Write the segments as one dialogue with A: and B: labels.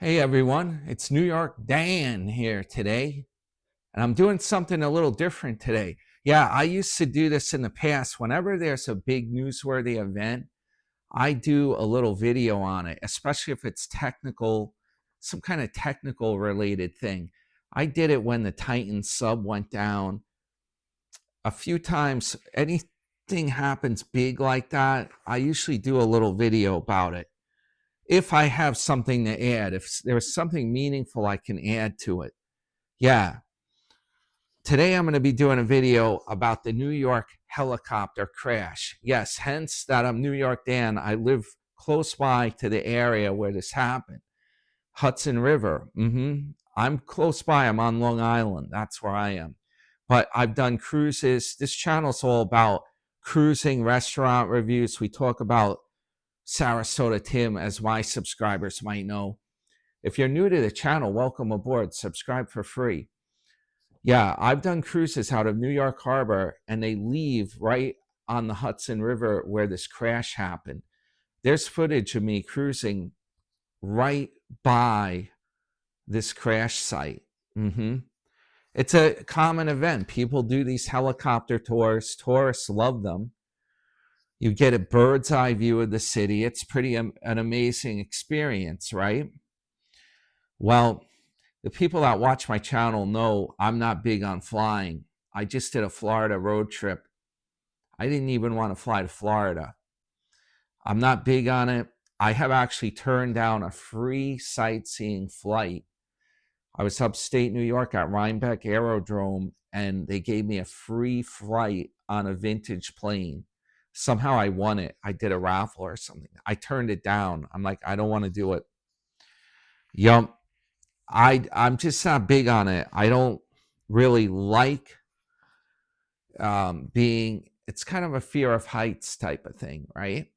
A: Hey everyone, it's New York Dan here today, and I'm doing something a little different today. Yeah, I used to do this in the past. Whenever there's a big newsworthy event, I do a little video on it, especially if it's technical, some kind of technical related thing. I did it when the Titan sub went down a few times. Anything happens big like that, I usually do a little video about it if I have something to add, if there's something meaningful I can add to it. Yeah. Today I'm going to be doing a video about the New York helicopter crash. Yes, hence that I'm New York Dan. I live close by to the area where this happened. Hudson River. I'm close by. I'm on Long Island. That's where I am. But I've done cruises. This channel's all about cruising, restaurant reviews. We talk about Sarasota Tim, as my subscribers might know. If you're new to the channel, welcome aboard. Subscribe for free. Yeah, I've done cruises out of New York Harbor, and they leave right on the Hudson River where this crash happened. There's footage of me cruising right by this crash site. It's a common event. People do these helicopter tours. Tourists love them. You get a bird's eye view of the city. It's pretty an amazing experience, right? Well, the people that watch my channel know I'm not big on flying. I just did a Florida road trip. I didn't even want to fly to Florida. I'm not big on it. I have actually turned down a free sightseeing flight. I was upstate New York at Rhinebeck Aerodrome, and they gave me a free flight on a vintage plane. Somehow I won it. I did a raffle or something. I turned it down. I'm like, I don't want to do it. Yup. I'm just not big on it. I don't really like it's kind of a fear of heights type of thing, right?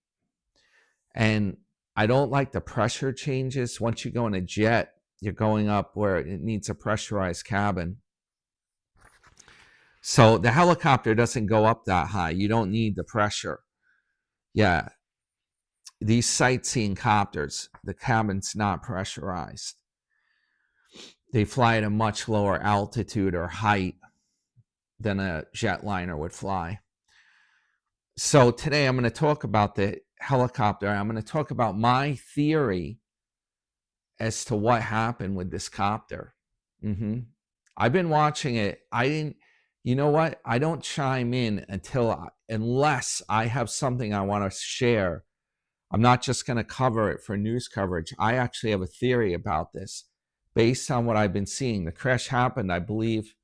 A: And I don't like the pressure changes. Once you go in a jet, you're going up where it needs a pressurized cabin. So the helicopter doesn't go up that high. You don't need the pressure. Yeah. These sightseeing copters, the cabin's not pressurized. They fly at a much lower altitude or height than a jetliner would fly. So today I'm going to talk about the helicopter. I'm going to talk about my theory as to what happened with this copter. I've been watching it. You know what? I don't chime in unless I have something I want to share. I'm not just going to cover it for news coverage. I actually have a theory about this based on what I've been seeing. The crash happened, I believe,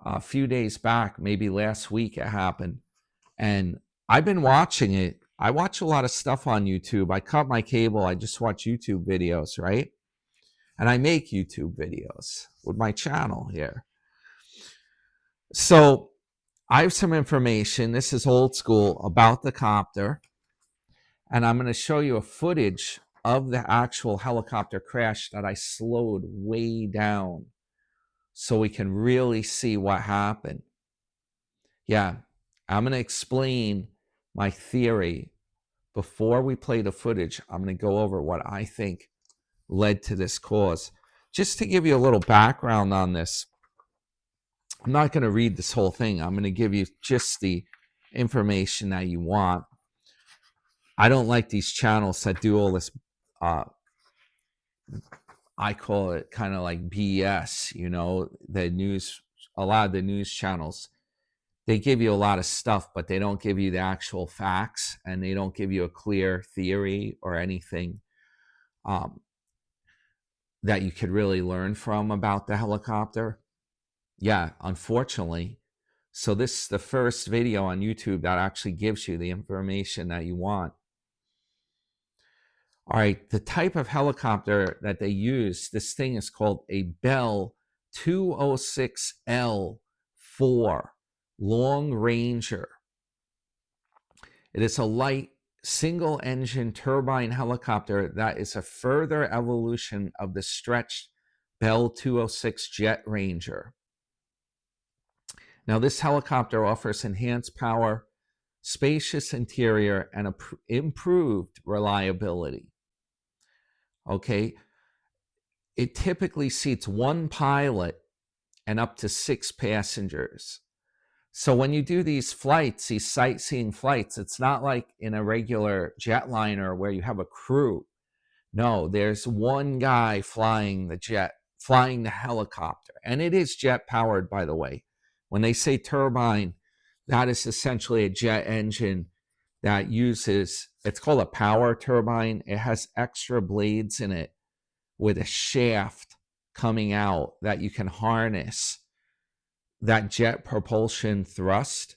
A: a few days back, maybe last week it happened. And I've been watching it. I watch a lot of stuff on YouTube. I cut my cable. I just watch YouTube videos, right? And I make YouTube videos with my channel here. So I have some information. This is old school about the copter. And I'm going to show you a footage of the actual helicopter crash that I slowed way down so we can really see what happened. Yeah, I'm going to explain my theory. Before we play the footage, I'm going to go over what I think led to this cause. Just to give you a little background on this, I'm not going to read this whole thing. I'm going to give you just the information that you want. I don't like these channels that do all this, I call it kind of like BS, you know, a lot of the news channels. They give you a lot of stuff, but they don't give you the actual facts, and they don't give you a clear theory or anything that you could really learn from about the helicopter. Yeah, unfortunately. So this is the first video on YouTube that actually gives you the information that you want. All right, the type of helicopter that they use, this thing is called a Bell 206L4 Long Ranger. It is a light single-engine turbine helicopter that is a further evolution of the stretched Bell 206 Jet Ranger. Now, this helicopter offers enhanced power, spacious interior, and improved reliability. Okay, it typically seats one pilot and up to 6 passengers. So when you do these flights, these sightseeing flights, it's not like in a regular jetliner where you have a crew. No, there's one guy flying the jet, flying the helicopter. And it is jet powered, by the way. When they say turbine, that is essentially a jet engine that uses, it's called a power turbine. It has extra blades in it with a shaft coming out that you can harness that jet propulsion thrust.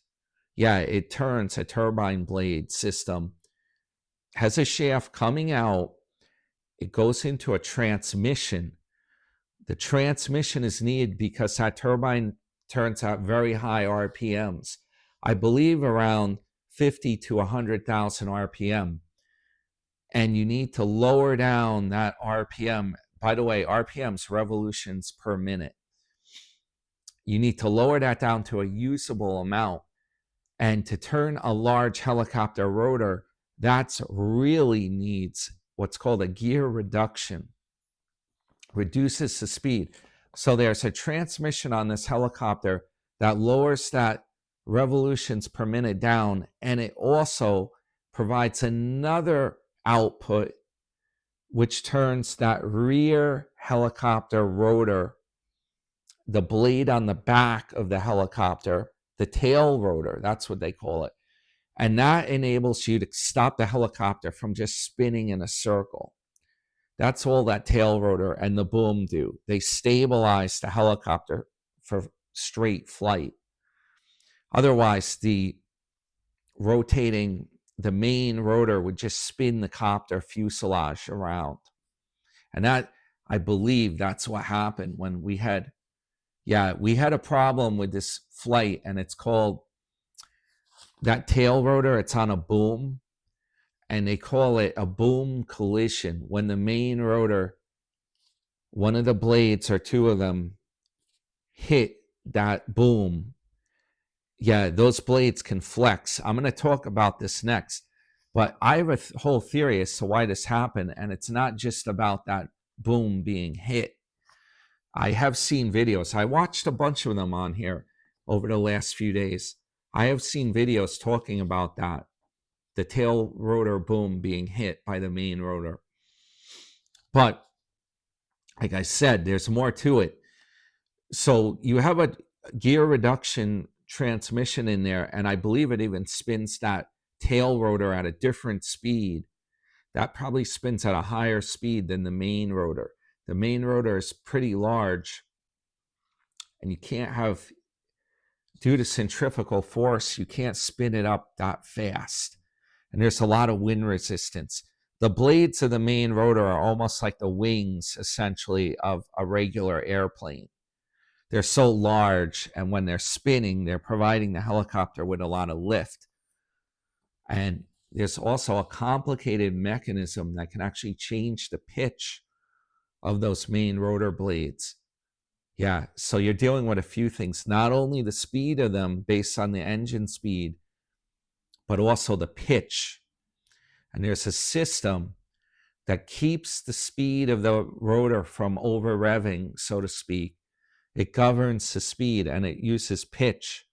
A: Yeah, it turns a turbine blade system, has a shaft coming out. It goes into a transmission. The transmission is needed because that turbine turns out very high RPMs. I believe around 50 to 100,000 RPM. And you need to lower down that RPM. By the way, RPM's revolutions per minute. You need to lower that down to a usable amount. And to turn a large helicopter rotor, that's really needs what's called a gear reduction. Reduces the speed. So there's a transmission on this helicopter that lowers that revolutions per minute down, and it also provides another output which turns that rear helicopter rotor, the blade on the back of the helicopter, the tail rotor, that's what they call it. And that enables you to stop the helicopter from just spinning in a circle. That's all that tail rotor and the boom do. They stabilize the helicopter for straight flight. Otherwise, the main rotor would just spin the copter fuselage around. And that, I believe that's what happened when we had a problem with this flight, and it's called that tail rotor. It's on a boom, and they call it a boom collision. When the main rotor, one of the blades or two of them, hit that boom, those blades can flex. I'm going to talk about this next, but I have a whole theory as to why this happened, and it's not just about that boom being hit. I have seen videos. I watched a bunch of them on here over the last few days. I have seen videos talking about that, the tail rotor boom being hit by the main rotor. But like I said, there's more to it. So you have a gear reduction transmission in there, and I believe it even spins that tail rotor at a different speed. That probably spins at a higher speed than the main rotor. The main rotor is pretty large, and you can't have, due to centrifugal force, you can't spin it up that fast. And there's a lot of wind resistance. The blades of the main rotor are almost like the wings, essentially, of a regular airplane. They're so large, and when they're spinning, they're providing the helicopter with a lot of lift. And there's also a complicated mechanism that can actually change the pitch of those main rotor blades. So you're dealing with a few things, not only the speed of them based on the engine speed, but also the pitch. And there's a system that keeps the speed of the rotor from over revving, so to speak. It governs the speed, and it uses pitch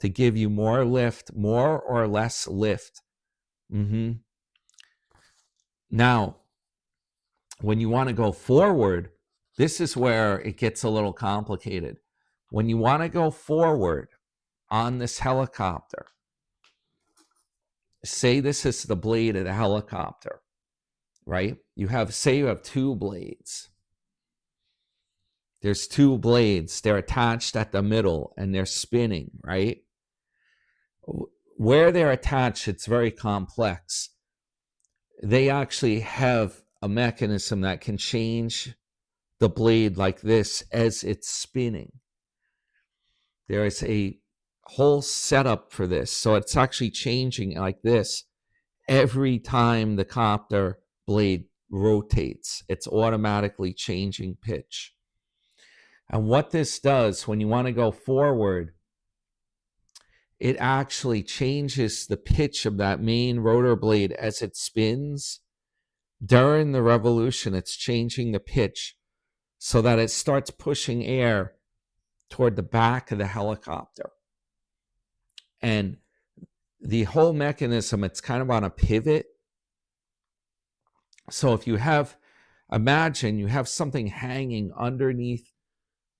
A: to give you more lift, more or less lift. Now, when you want to go forward, this is where it gets a little complicated. When you want to go forward on this helicopter, say this is the blade of the helicopter, right? Say you have two blades. There's two blades. They're attached at the middle, and they're spinning, right? Where they're attached, it's very complex. They actually have a mechanism that can change the blade like this as it's spinning. There is a whole setup for this. So it's actually changing like this every time the copter blade rotates. It's automatically changing pitch. And what this does when you want to go forward, it actually changes the pitch of that main rotor blade as it spins During the revolution, it's changing the pitch so that it starts pushing air toward the back of the helicopter. And the whole mechanism, it's kind of on a pivot. So if you have, imagine you have something hanging underneath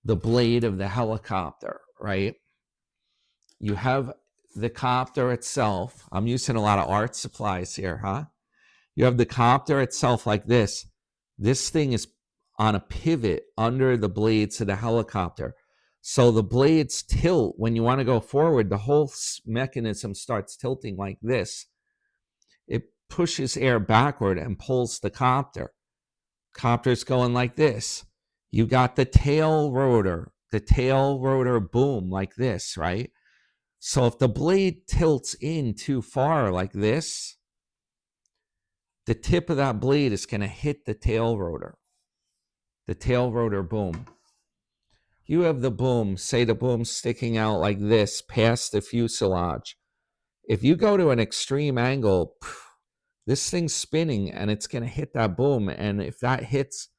A: the blade of the helicopter, right? You have the copter itself. I'm using a lot of art supplies here, huh? You have the copter itself like this. This thing is on a pivot under the blades of the helicopter. So the blades tilt when you want to go forward. The whole mechanism starts tilting like this. It pushes air backward and pulls the copter. Copter's going like this. You got the tail rotor boom like this, right? So if the blade tilts in too far like this, the tip of that blade is going to hit the tail rotor boom. You have the boom, say the boom's sticking out like this past the fuselage. If you go to an extreme angle, this thing's spinning and it's going to hit that boom. And if that hits,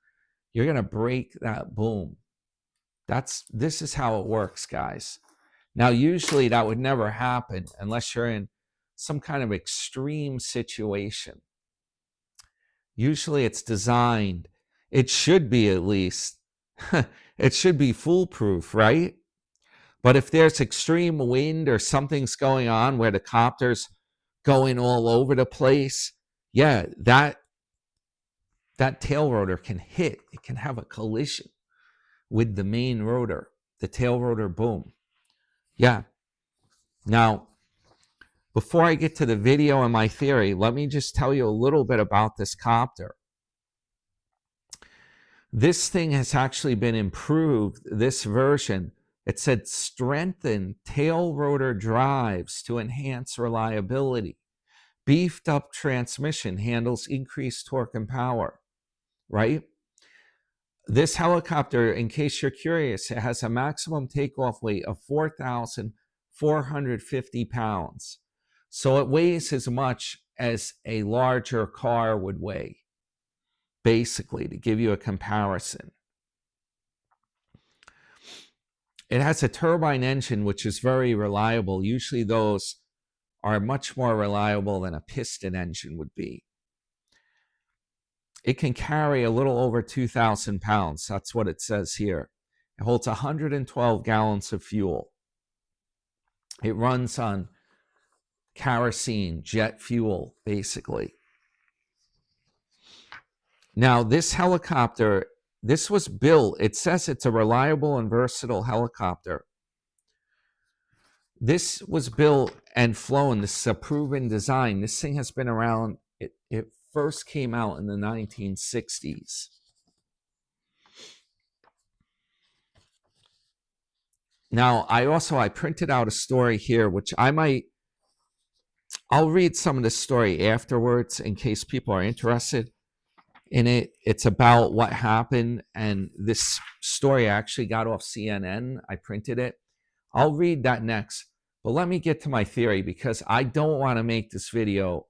A: you're going to break that boom. This is how it works, guys. Now, usually that would never happen unless you're in some kind of extreme situation. Usually it's designed, it should be at least, it should be foolproof, right? But if there's extreme wind or something's going on where the copter's going all over the place, yeah, that tail rotor can hit. It can have a collision with the main rotor, the tail rotor boom. Yeah. Now, before I get to the video and my theory, let me just tell you a little bit about this copter. This thing has actually been improved, this version. It said strengthen tail rotor drives to enhance reliability. Beefed up transmission handles increased torque and power, right? This helicopter, in case you're curious, it has a maximum takeoff weight of 4,450 pounds. So it weighs as much as a larger car would weigh, basically, to give you a comparison. It has a turbine engine, which is very reliable. Usually those are much more reliable than a piston engine would be. It can carry a little over 2,000 pounds. That's what it says here. It holds 112 gallons of fuel. It runs on kerosene, jet fuel, basically. Now, this helicopter, this was built, it says it's a reliable and versatile helicopter. This was built and flown. This is a proven design. This thing has been around. It first came out in the 1960s. Now, I printed out a story here, which I'll read some of the story afterwards in case people are interested in it. It's about what happened, and this story actually got off CNN. I printed it. I'll read that next, but let me get to my theory, because I don't want to make this video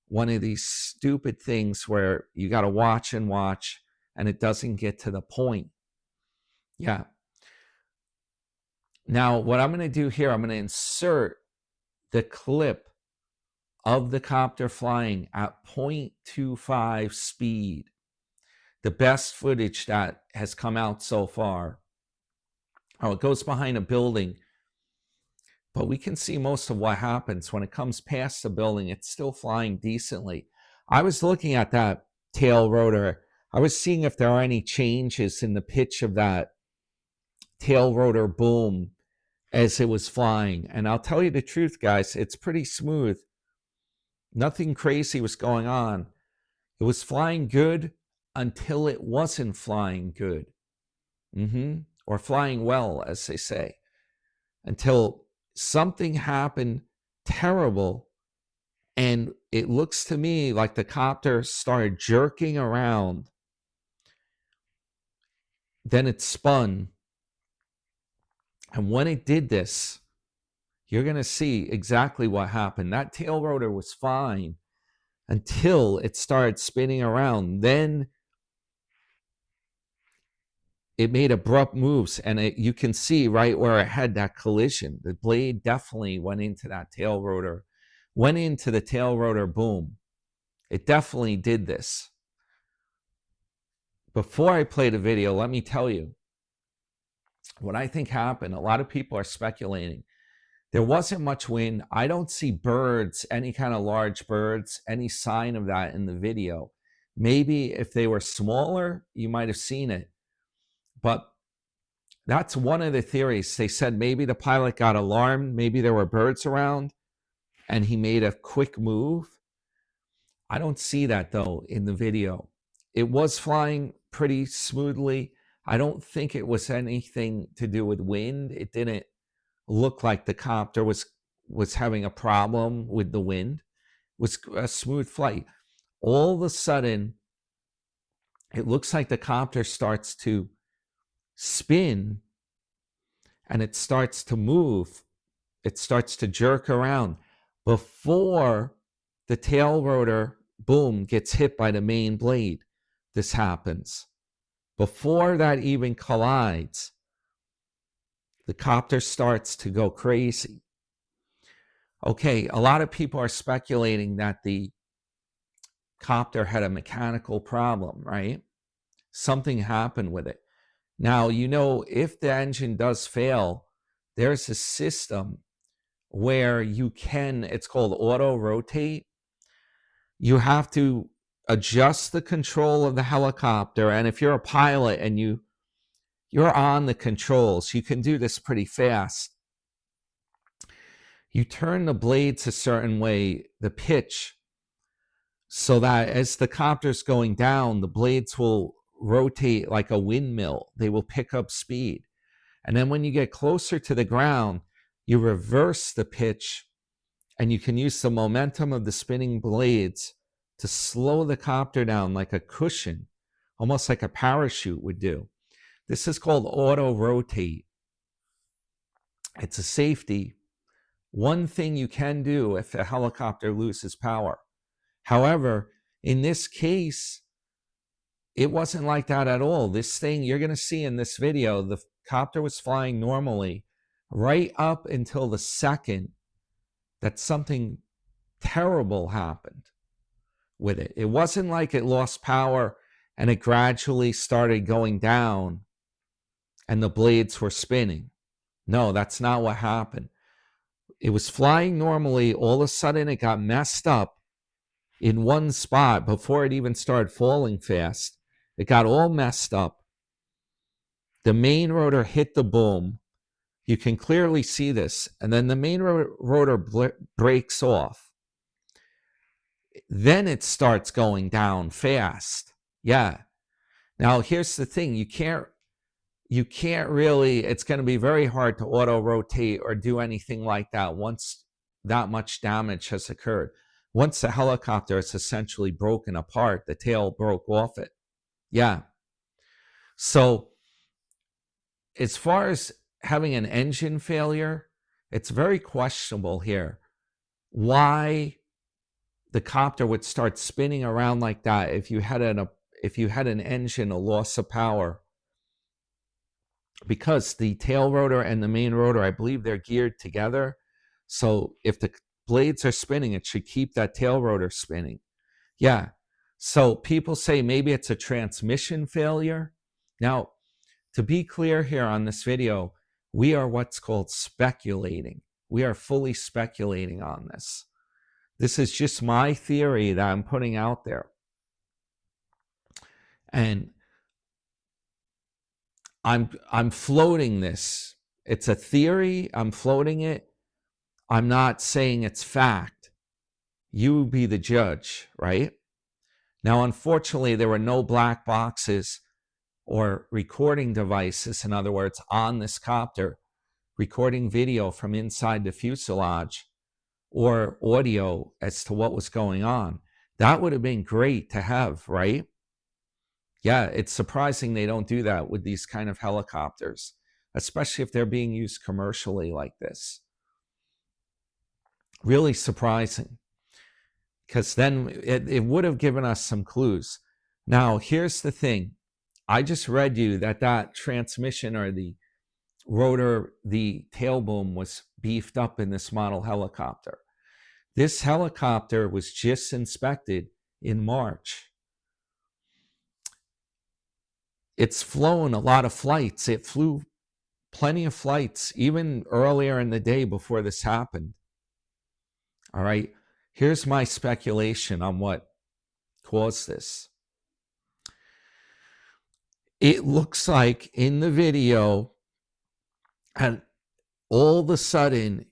A: one of these stupid things where you got to watch and watch and it doesn't get to the point. Yeah. Now, what I'm going to do here, I'm going to insert the clip of the copter flying at 0.25 speed, the best footage that has come out so far. Oh, it goes behind a building, but we can see most of what happens. When it comes past the building, it's still flying decently. I was looking at that tail rotor. I was seeing if there are any changes in the pitch of that tail rotor boom as it was flying. And I'll tell you the truth, guys, it's pretty smooth. Nothing crazy was going on. It was flying good until it wasn't flying good. Or flying well, as they say. Until something happened terrible, and it looks to me like the copter started jerking around. Then it spun. And when it did this, you're going to see exactly what happened. That tail rotor was fine. until it started spinning around. Then it made abrupt moves, and you can see right where it had that collision. The blade definitely went into that tail rotor, went into the tail rotor boom. It definitely did this. Before I play the video, let me tell you what I think happened. A lot of people are speculating. There wasn't much wind. I don't see birds, any kind of large birds, any sign of that in the video. Maybe if they were smaller, you might have seen it. But that's one of the theories. They said maybe the pilot got alarmed, maybe there were birds around, and he made a quick move. I don't see that, though, in the video. It was flying pretty smoothly. I don't think it was anything to do with wind. It didn't look like the copter was having a problem with the wind. It was a smooth flight. All of a sudden, it looks like the copter starts to spin, and it starts to move. It starts to jerk around before the tail rotor boom gets hit by the main blade. This happens. Before that even collides, the copter starts to go crazy. Okay, a lot of people are speculating that the copter had a mechanical problem, right? Something happened with it. Now, you know, if the engine does fail, there's a system where you can, it's called auto rotate. You have to adjust the control of the helicopter. And if you're a pilot and you're on the controls, you can do this pretty fast. You turn the blades a certain way, the pitch, so that as the copter's going down, the blades will rotate like a windmill. They will pick up speed. And then when you get closer to the ground, you reverse the pitch, and you can use the momentum of the spinning blades to slow the copter down like a cushion, almost like a parachute would do. This is called auto rotate. It's a safety. One thing you can do if a helicopter loses power. However, in this case, it wasn't like that at all. This thing, you're going to see in this video, the copter was flying normally right up until the second that something terrible happened with it. It wasn't like it lost power and it gradually started going down and the blades were spinning. No, that's not what happened. It was flying normally. All of a sudden, it got messed up in one spot before it even started falling fast. It got all messed up. The main rotor hit the boom. You can clearly see this. And then the main rotor breaks off. Then it starts going down fast. Yeah. Now, here's the thing. You can't really, it's going to be very hard to auto rotate or do anything like that once that much damage has occurred. Once the helicopter is essentially broken apart, the tail broke off it. Yeah. So as far as having an engine failure, it's very questionable here why the copter would start spinning around like that if you had an engine, a loss of power. Because the tail rotor and the main rotor, I believe they're geared together. So if the blades are spinning, it should keep that tail rotor spinning. Yeah. So people say maybe it's a transmission failure. Now, to be clear here on this video, we are what's called speculating. We are fully speculating on this. This is just my theory that I'm putting out there. And I'm floating this. It's a theory. I'm floating it. I'm not saying it's fact. You be the judge, right? Now, unfortunately, there were no black boxes or recording devices, in other words, on this copter, recording video from inside the fuselage or audio as to what was going on. That would have been great to have, right? Yeah, it's surprising they don't do that with these kind of helicopters, especially if they're being used commercially like this. Really surprising. because then it would have given us some clues. Now, here's the thing. I just read you that transmission or the rotor, the tail boom was beefed up in this model helicopter. This helicopter was just inspected in March. It's flown a lot of flights. It flew plenty of flights, even earlier in the day before this happened. All right. Here's my speculation on what caused this. It looks like in the video, and all of a sudden,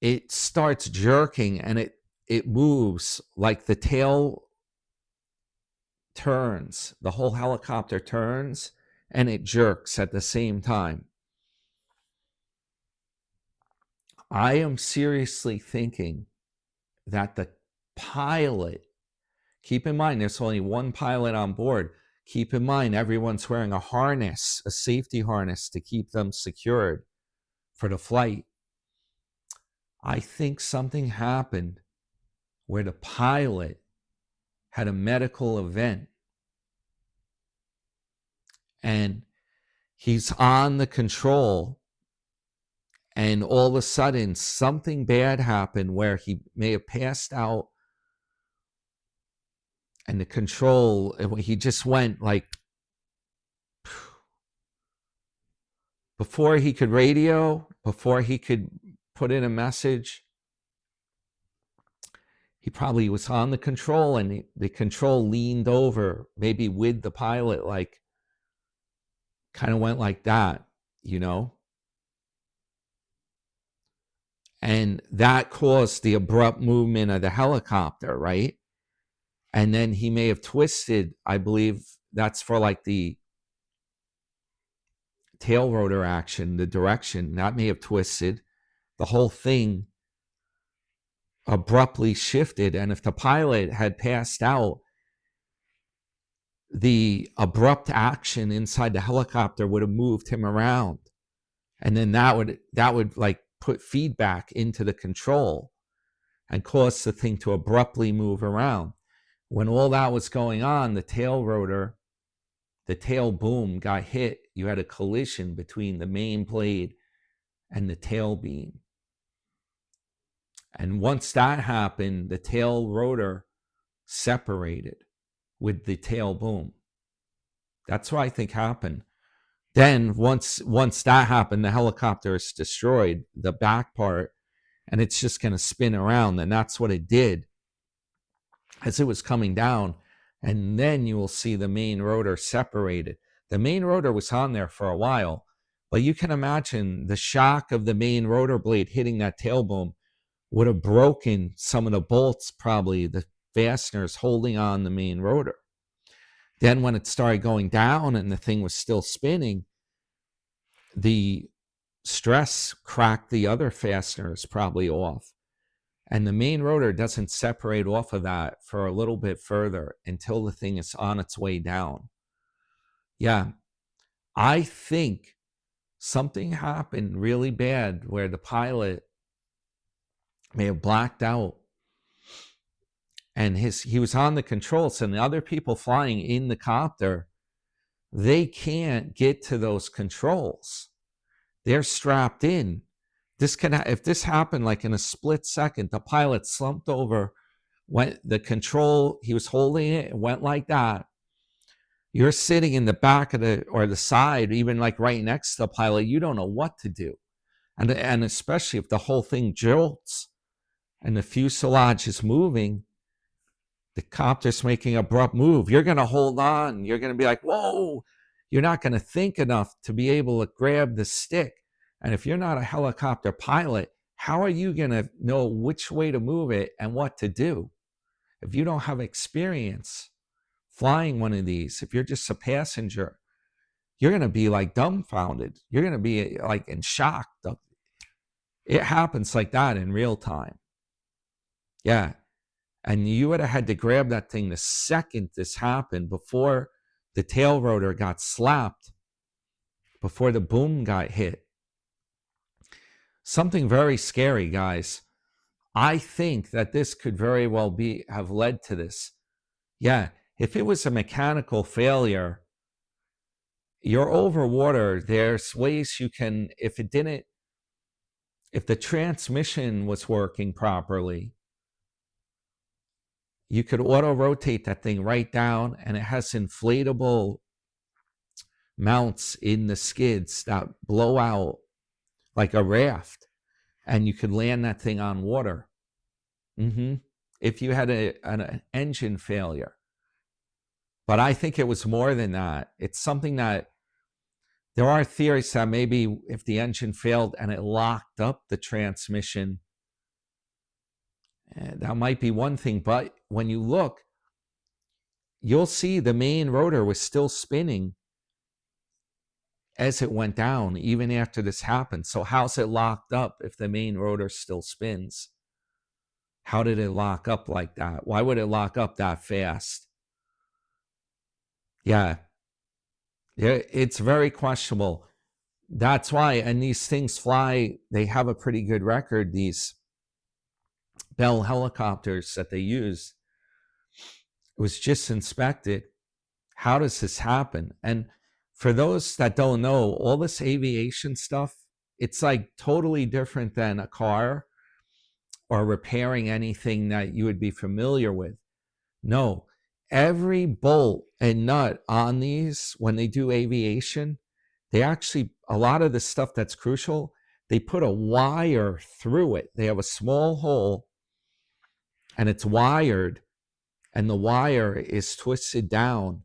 A: it starts jerking and it moves like the tail turns, the whole helicopter turns, and it jerks at the same time. I am seriously thinking that the pilot, keep in mind there's only one pilot on board. Keep in mind everyone's wearing a harness, a safety harness to keep them secured for the flight. I think something happened where the pilot had a medical event and he's on the control, and all of a sudden something bad happened where he may have passed out, and the control, he just went like, before he could radio, before he could put in a message, he probably was on the control, and the control leaned over, maybe with the pilot, like kind of went like that, you know? And that caused the abrupt movement of the helicopter, right? And then he may have twisted, I believe that's for like the tail rotor action, the direction, that may have twisted. The whole thing abruptly shifted. And if the pilot had passed out, the abrupt action inside the helicopter would have moved him around. And then that would like put feedback into the control and cause the thing to abruptly move around. When all that was going on, the tail rotor, the tail boom got hit. You had a collision between the main blade and the tail beam. And once that happened, the tail rotor separated with the tail boom. That's what I think happened. Then once that happened, the helicopter is destroyed, the back part, and it's just going to spin around. And that's what it did as it was coming down. And then you will see the main rotor separated. The main rotor was on there for a while, but you can imagine the shock of the main rotor blade hitting that tail boom would have broken some of the bolts, probably the fasteners holding on the main rotor. Then when it started going down and the thing was still spinning, the stress cracked the other fasteners probably off. And the main rotor doesn't separate off of that for a little bit further until the thing is on its way down. Yeah, I think something happened really bad where the pilot may have blacked out, and he was on the controls, and the other people flying in the copter, they can't get to those controls. They're strapped in. If this happened like in a split second, the pilot slumped over, went the control, he was holding it, and went like that. You're sitting in the back of the side, even like right next to the pilot, you don't know what to do. And especially if the whole thing jolts and the fuselage is moving, the copter's making an abrupt move, you're going to hold on. You're going to be like, whoa. You're not going to think enough to be able to grab the stick. And if you're not a helicopter pilot, how are you going to know which way to move it and what to do? If you don't have experience flying one of these, if you're just a passenger, you're going to be like dumbfounded. You're going to be like in shock. It happens like that in real time. Yeah. And you would have had to grab that thing the second this happened, before the tail rotor got slapped, before the boom got hit. Something very scary, guys. I think that this could very well have led to this. Yeah, if it was a mechanical failure, you're over water. There's ways you can, if the transmission was working properly, you could auto rotate that thing right down, and it has inflatable mounts in the skids that blow out like a raft, and you could land that thing on water. If you had an engine failure. But I think it was more than that. It's something that there are theories that maybe if the engine failed and it locked up the transmission, that might be one thing. But when you look, you'll see the main rotor was still spinning as it went down, even after this happened. So how's it locked up if the main rotor still spins? How did it lock up like that? Why would it lock up that fast? Yeah, it's very questionable. That's why, and these things fly, they have a pretty good record, these Bell helicopters that they use. It was just inspected. How does this happen? And for those that don't know, all this aviation stuff, it's like totally different than a car or repairing anything that you would be familiar with. No, every bolt and nut on these, when they do aviation, they actually, a lot of the stuff that's crucial, they put a wire through it. They have a small hole and it's wired, and the wire is twisted down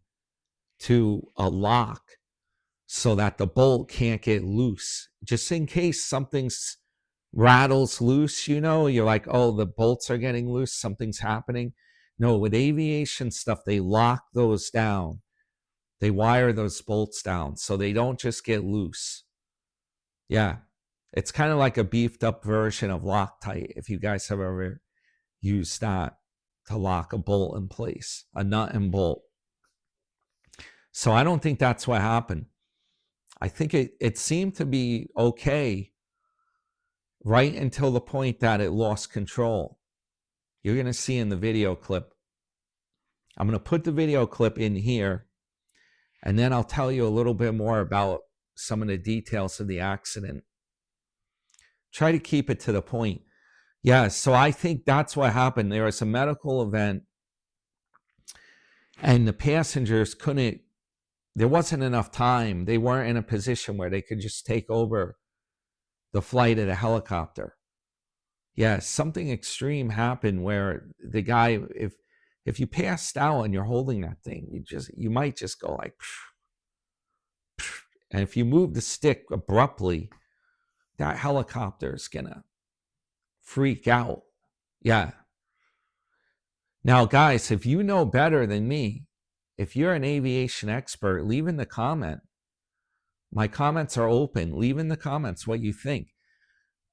A: to a lock so that the bolt can't get loose. Just in case something's rattles loose, you're like, oh, the bolts are getting loose, something's happening. No, with aviation stuff, they lock those down. They wire those bolts down so they don't just get loose. Yeah, it's kind of like a beefed up version of Loctite, if you guys have ever used that to lock a bolt in place, a nut and bolt. So I don't think that's what happened. I think it seemed to be okay right until the point that it lost control. You're going to see in the video clip. I'm going to put the video clip in here, and then I'll tell you a little bit more about some of the details of the accident. Try to keep it to the point. Yeah, so I think that's what happened. There was a medical event, and the passengers couldn't, there wasn't enough time. They weren't in a position where they could just take over the flight of the helicopter. Yeah, something extreme happened where the guy, if you passed out and you're holding that thing, you might just go like, phew, phew. And if you move the stick abruptly, that helicopter is gonna freak out. Yeah. Now, guys, if you know better than me, if you're an aviation expert, leave in the comment. My comments are open. Leave in the comments what you think.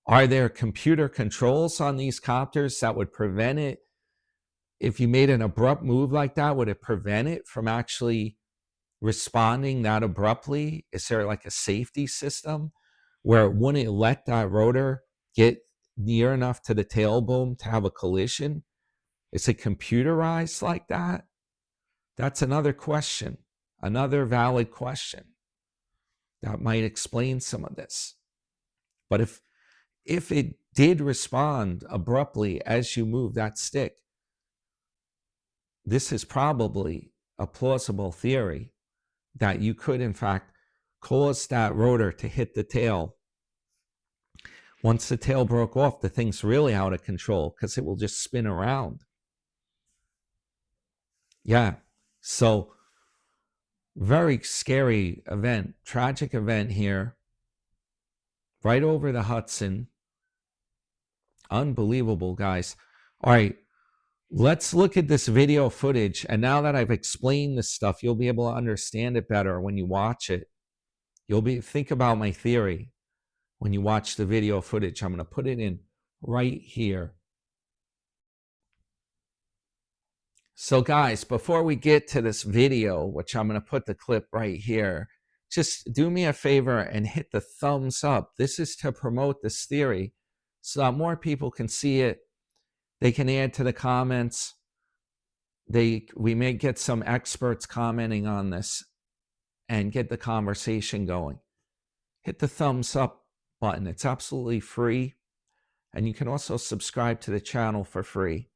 A: Are there computer controls on these copters that would prevent it? If you made an abrupt move like that, would it prevent it from actually responding that abruptly? Is there like a safety system where it wouldn't let that rotor get near enough to the tail boom to have a collision? Is it computerized like that? That's another question, another valid question that might explain some of this. But if it did respond abruptly as you move that stick, this is probably a plausible theory that you could, in fact, cause that rotor to hit the tail. Once the tail broke off, the thing's really out of control because it will just spin around. Yeah, so very scary event, tragic event here, right over the Hudson. Unbelievable, guys. All right, let's look at this video footage. And now that I've explained this stuff, you'll be able to understand it better when you watch it. Think about my theory when you watch the video footage. I'm going to put it in right here. So guys, before we get to this video, which I'm going to put the clip right here, just do me a favor and hit the thumbs up. This is to promote this theory so that more people can see it They can add to the comments. We may get some experts commenting on this and get the conversation going. Hit the thumbs up button. It's absolutely free. And you can also subscribe to the channel for free.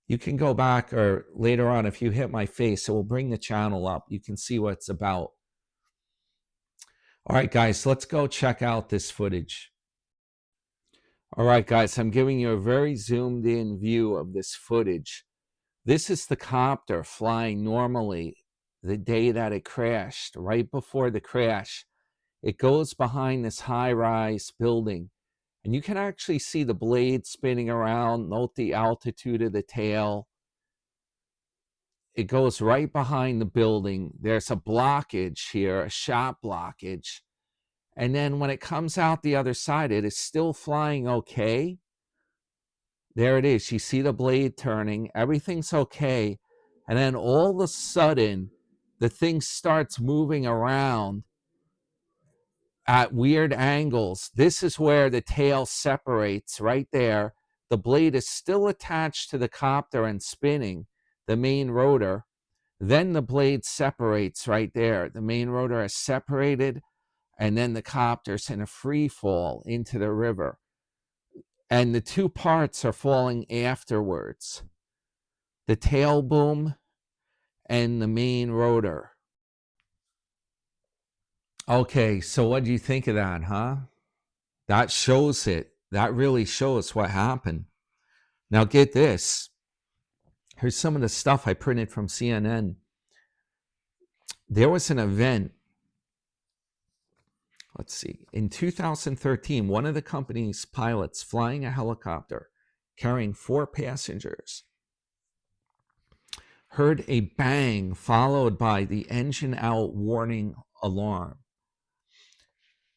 A: You can go back, or later on, if you hit my face, it will bring the channel up. You can see what it's about. All right, guys, let's go check out this footage. All right, guys, I'm giving you a very zoomed in view of this footage. This is the copter flying normally the day that it crashed. Right before the crash, it goes behind this high-rise building, and you can actually see the blade spinning around. Note the altitude of the tail. It goes right behind the building. There's a blockage here, a shot blockage. And then when it comes out the other side, it is still flying okay. There it is. You see the blade turning. Everything's okay. And then all of a sudden, the thing starts moving around at weird angles. This is where the tail separates right there. The blade is still attached to the copter and spinning, the main rotor. Then the blade separates right there. The main rotor is separated, and then the copter's in a free fall into the river. And the two parts are falling afterwards. The tail boom and the main rotor. Okay, so what do you think of that, huh? That shows it. That really shows what happened. Now get this. Here's some of the stuff I printed from CNN. There was an event, let's see, in 2013, one of the company's pilots flying a helicopter carrying 4 passengers heard a bang followed by the engine out warning alarm.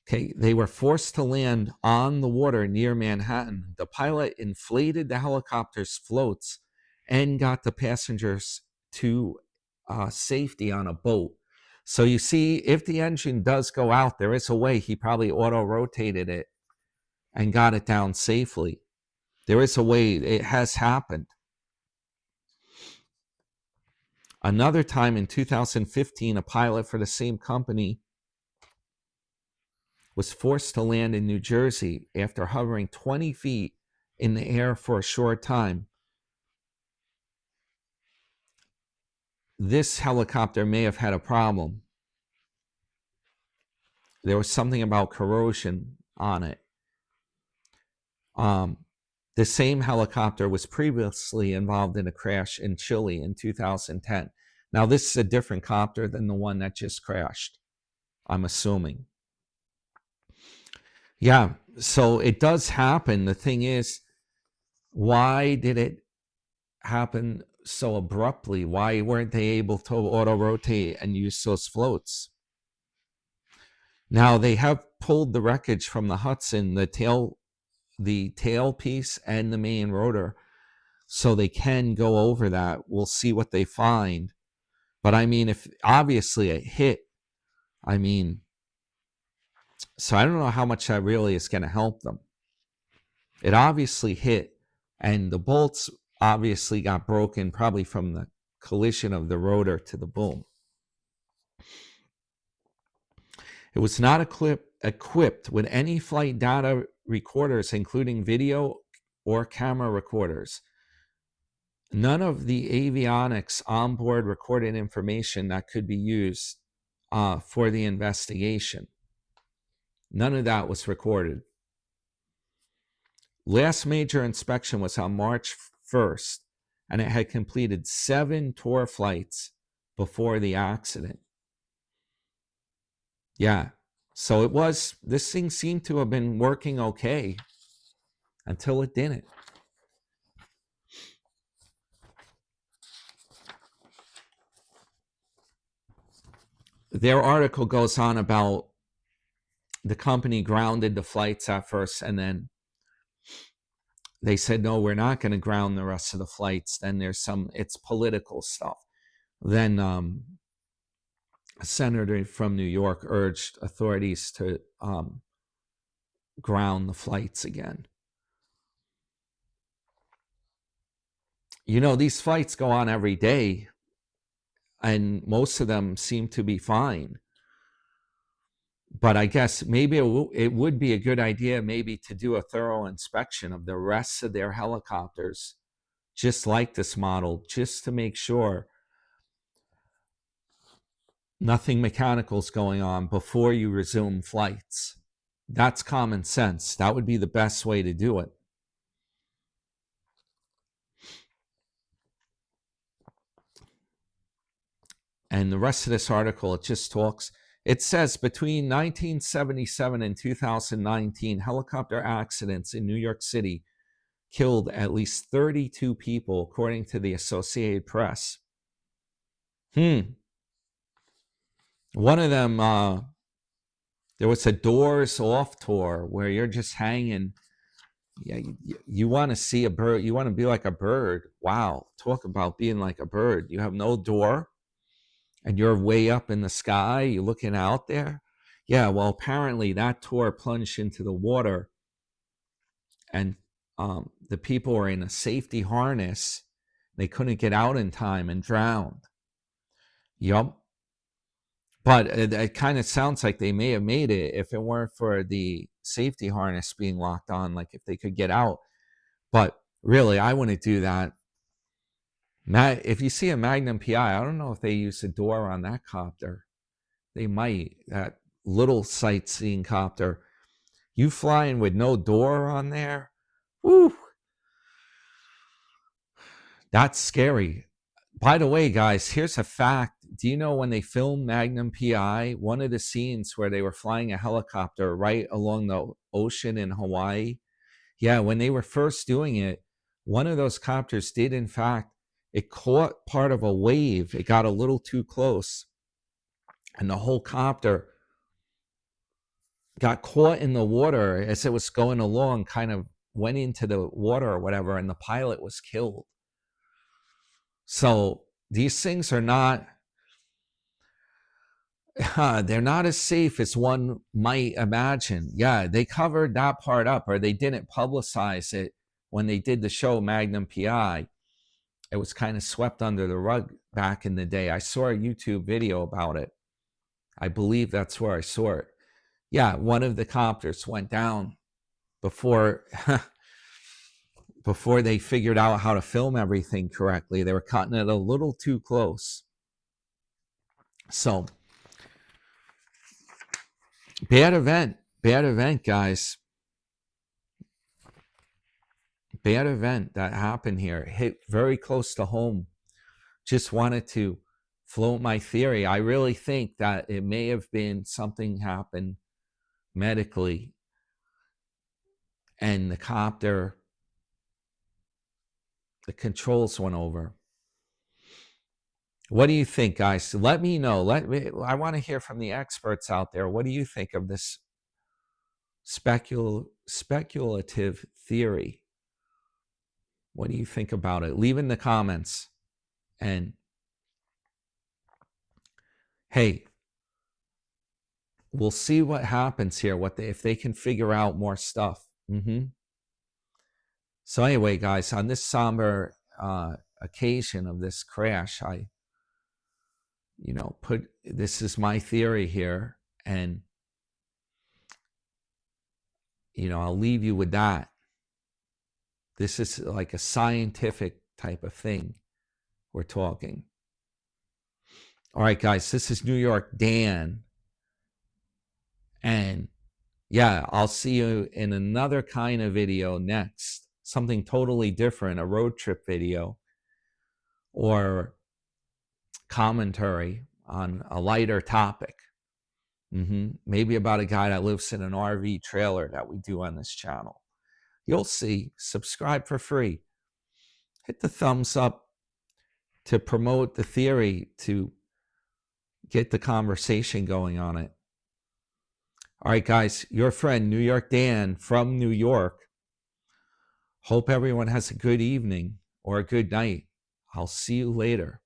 A: Okay, they were forced to land on the water near Manhattan. The pilot inflated the helicopter's floats and got the passengers to safety on a boat. So you see, if the engine does go out, there is a way. He probably auto-rotated it and got it down safely. There is a way. It has happened. Another time in 2015, a pilot for the same company was forced to land in New Jersey after hovering 20 feet in the air for a short time. This helicopter may have had a problem. There was something about corrosion on it. The same helicopter was previously involved in a crash in Chile in 2010. Now, this is a different copter than the one that just crashed, I'm assuming. Yeah, so it does happen. The thing is, why did it happen so abruptly? Why weren't they able to auto-rotate and use those floats? Now, they have pulled the wreckage from the Hudson, the tail piece and the main rotor, so they can go over that. We'll see what they find. But I mean, if obviously it hit, I mean, so I don't know how much that really is going to help them. It obviously hit, and the bolts obviously got broken, probably from the collision of the rotor to the boom. It was not equipped with any flight data recorders, including video or camera recorders. None of the avionics onboard recorded information that could be used for the investigation. None of that was recorded. Last major inspection was on March 1st, and it had completed 7 tour flights before the accident. Yeah, so this thing seemed to have been working okay until it didn't. Their article goes on about the company grounded the flights at first, and then they said, no, we're not going to ground the rest of the flights. Then it's political stuff. Then a senator from New York urged authorities to ground the flights again. You know, these flights go on every day, and most of them seem to be fine. But I guess maybe it would be a good idea maybe to do a thorough inspection of the rest of their helicopters, just like this model, just to make sure nothing mechanical is going on before you resume flights. That's common sense. That would be the best way to do it. And the rest of this article, it just talks, it says between 1977 and 2019, helicopter accidents in New York City killed at least 32 people, according to the Associated Press. One of them, there was a Doors Off tour where you're just hanging. Yeah, you want to see a bird. You want to be like a bird. Wow, talk about being like a bird. You have no door, and you're way up in the sky. You're looking out there. Yeah, well, apparently that tour plunged into the water, and the people were in a safety harness. They couldn't get out in time and drowned. Yup. But it kind of sounds like they may have made it if it weren't for the safety harness being locked on, like if they could get out. But really, I wouldn't do that. If you see a Magnum PI, I don't know if they use a door on that copter. They might. That little sightseeing copter. You flying with no door on there? Woo! That's scary. By the way, guys, here's a fact. Do you know when they filmed Magnum PI, one of the scenes where they were flying a helicopter right along the ocean in Hawaii? Yeah, when they were first doing it, one of those copters did, in fact, it caught part of a wave. It got a little too close, and the whole copter got caught in the water as it was going along, kind of went into the water or whatever, and the pilot was killed. So these things are not, they're not as safe as one might imagine. Yeah, they covered that part up, or they didn't publicize it when they did the show Magnum PI. It was kind of swept under the rug back in the day. I saw a YouTube video about it. I believe that's where I saw it. Yeah, one of the copters went down before before they figured out how to film everything correctly. They were cutting it a little too close. So, bad event, guys. Bad event that happened here. Hit very close to home. Just wanted to float my theory. I really think that it may have been something happened medically, and the copter, the controls went over. What do you think, guys? Let me know. I want to hear from the experts out there. What do you think of this speculative theory? What do you think about it? Leave in the comments. And hey, we'll see what happens here. If they can figure out more stuff. So anyway, guys, on this somber occasion of this crash, I this is my theory here, and I'll leave you with that. This is like a scientific type of thing we're talking. All right, guys, this is New York Dan, and yeah, I'll see you in another kind of video next, something totally different, a road trip video or commentary on a lighter topic. Maybe about a guy that lives in an RV trailer that we do on this channel. You'll see. Subscribe for free. Hit the thumbs up to promote the theory, to get the conversation going on it. All right, guys, your friend New York Dan from New York. Hope everyone has a good evening or a good night. I'll see you later.